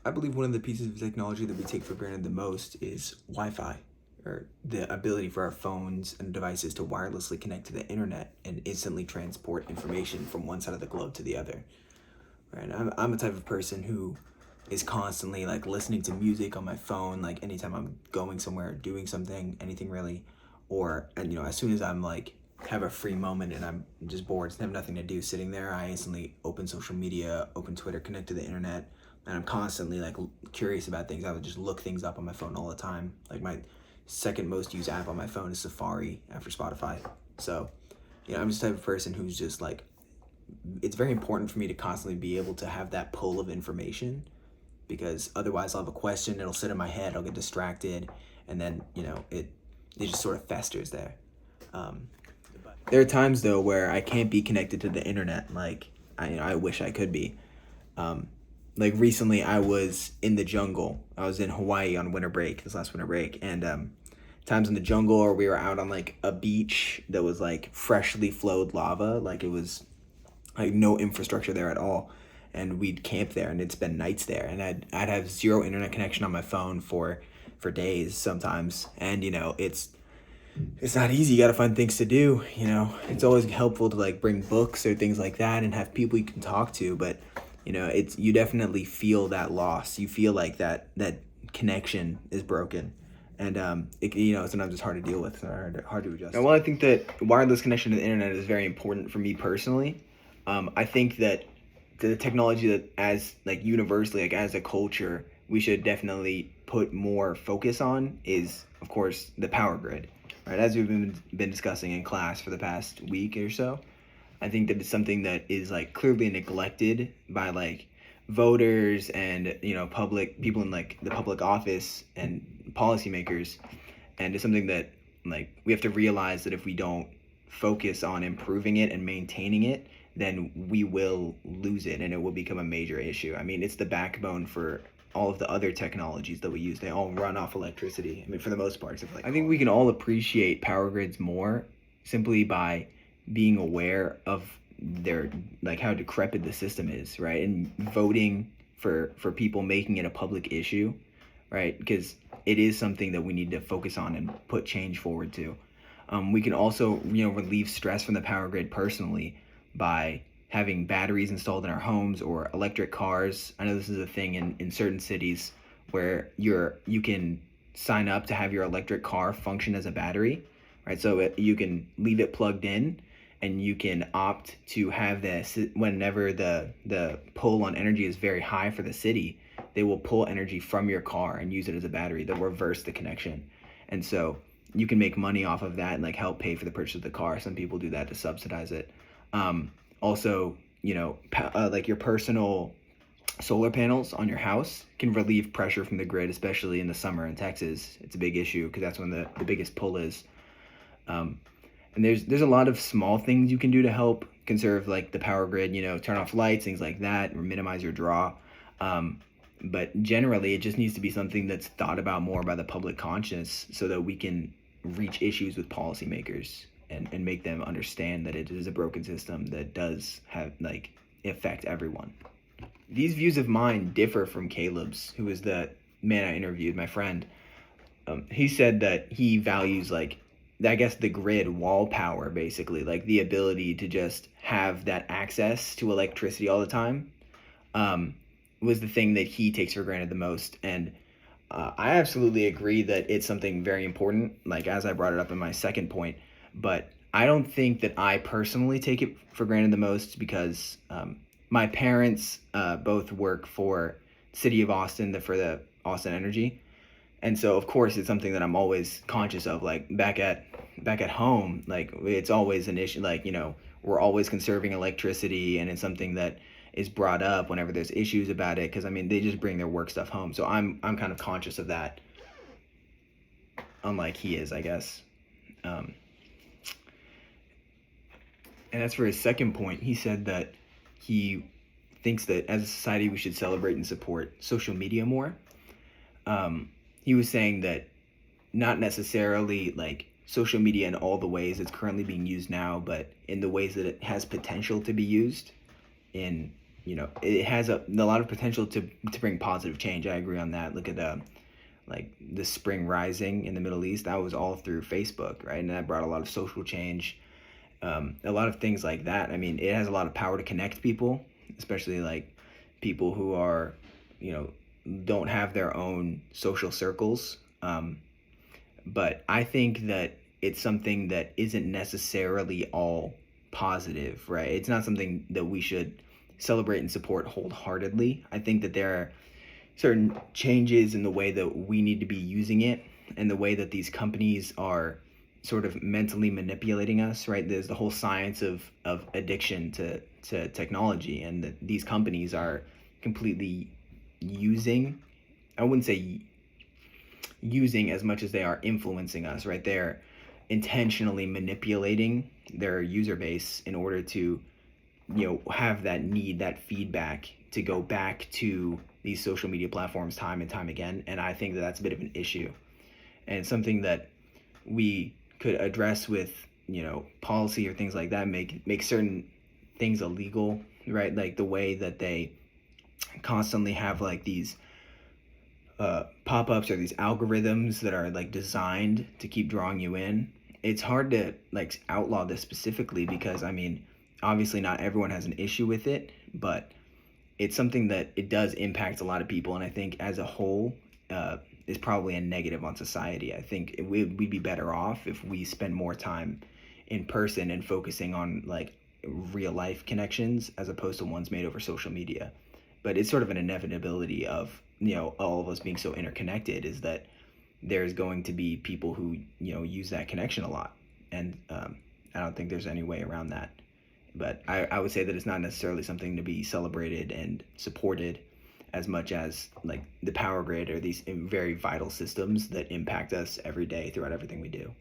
I believe one of the pieces of technology that we take for granted the most is Wi-Fi, or the ability for our phones and devices to wirelessly connect to the internet and instantly transport information from one side of the globe to the other. Right? I'm a type of person who is constantly like listening to music on my phone, like anytime I'm going somewhere, doing something, anything really, or and as soon as I'm like have a free moment and I'm just bored, have nothing to do, sitting there, I instantly open social media, open Twitter, connect to the internet, and I'm constantly like curious about things. I would just look things up on my phone all the time. Like my second most used app on my phone is Safari after Spotify. So, I'm just the type of person who's just like, it's very important for me to constantly be able to have that pull of information, because otherwise I'll have a question, it'll sit in my head, I'll get distracted, and then it just sort of festers there. Um, there are times though where I can't be connected to the internet like I wish I could be. Um, like recently, I was in the jungle. I was in Hawaii on winter break, this last winter break, and times in the jungle, or we were out on like a beach that was like freshly flowed lava, like it was like no infrastructure there at all, and we'd camp there, and it's been nights there, and I'd have zero internet connection on my phone for days sometimes, and it's not easy. You got to find things to do. It's always helpful to like bring books or things like that and have people you can talk to, but it's you definitely feel that loss. You feel like that connection is broken, and sometimes it's hard to deal with, hard to adjust. Now, while I think that wireless connection to the internet is very important for me personally, I think that the technology that as like universally, like as a culture, we should definitely put more focus on is, of course, the power grid. Right, as we've been discussing in class for the past week or so, I think that it's something that is like clearly neglected by like voters and public people in like the public office and policymakers, and it's something that like we have to realize that if we don't focus on improving it and maintaining it, then we will lose it and it will become a major issue. I mean, it's the backbone for all of the other technologies that we use. They all run off electricity. I mean, for the most part, except like I think we can all appreciate power grids more simply by being aware of their like how decrepit the system is, right? And voting for people making it a public issue, right? Because it is something that we need to focus on and put change forward to. We can also relieve stress from the power grid personally by having batteries installed in our homes or electric cars. I know this is a thing in certain cities where you can sign up to have your electric car function as a battery, right? So you can leave it plugged in, and you can opt to have this whenever the pull on energy is very high for the city. They will pull energy from your car and use it as a battery. They'll reverse the connection, and so you can make money off of that and like help pay for the purchase of the car. Some people do that to subsidize it. Also, like your personal solar panels on your house can relieve pressure from the grid, especially in the summer in Texas. It's a big issue because that's when the biggest pull is. And there's a lot of small things you can do to help conserve like the power grid, turn off lights, things like that, or minimize your draw. But generally, it just needs to be something that's thought about more by the public conscience so that we can reach issues with policymakers and make them understand that it is a broken system that does have like affect everyone. These views of mine differ from Caleb's, who is the man I interviewed, my friend. He said that he values like, I guess, the grid wall power, basically, like the ability to just have that access to electricity all the time, was the thing that he takes for granted the most. And I absolutely agree that it's something very important, like as I brought it up in my second point, but I don't think that I personally take it for granted the most because my parents both work for City of Austin, for the Austin Energy. And so of course it's something that I'm always conscious of, like back at home, like it's always an issue, like we're always conserving electricity, and it's something that is brought up whenever there's issues about it, because I mean they just bring their work stuff home, so I'm kind of conscious of that, unlike he is, I guess. And as for his second point, he said that he thinks that as a society we should celebrate and support social media more. He was saying that not necessarily like social media in all the ways it's currently being used now, but in the ways that it has potential to be used in it has a lot of potential to bring positive change. I agree on that. Look at like the spring rising in the Middle East. That was all through Facebook, right? And that brought a lot of social change, a lot of things like that. I mean, it has a lot of power to connect people, especially like people who are, you know, don't have their own social circles. But I think that it's something that isn't necessarily all positive, right? It's not something that we should celebrate and support wholeheartedly. I think that there are certain changes in the way that we need to be using it and the way that these companies are sort of mentally manipulating us, right? There's the whole science of addiction to technology, and that these companies are completely using, I wouldn't say using as much as they are influencing us, right? They're intentionally manipulating their user base in order to, have that need, that feedback to go back to these social media platforms time and time again. And I think that that's a bit of an issue, and it's something that we could address with, policy or things like that. Make certain things illegal, right? Like the way that they constantly have like these pop-ups or these algorithms that are like designed to keep drawing you in. It's hard to like outlaw this specifically because, I mean, obviously not everyone has an issue with it, but it's something that it does impact a lot of people, and I think as a whole is probably a negative on society. I think we'd be better off if we spend more time in person and focusing on like real life connections as opposed to ones made over social media. But it's sort of an inevitability of, all of us being so interconnected, is that there's going to be people who, use that connection a lot, and I don't think there's any way around that. But I would say that it's not necessarily something to be celebrated and supported as much as like the power grid or these very vital systems that impact us every day throughout everything we do.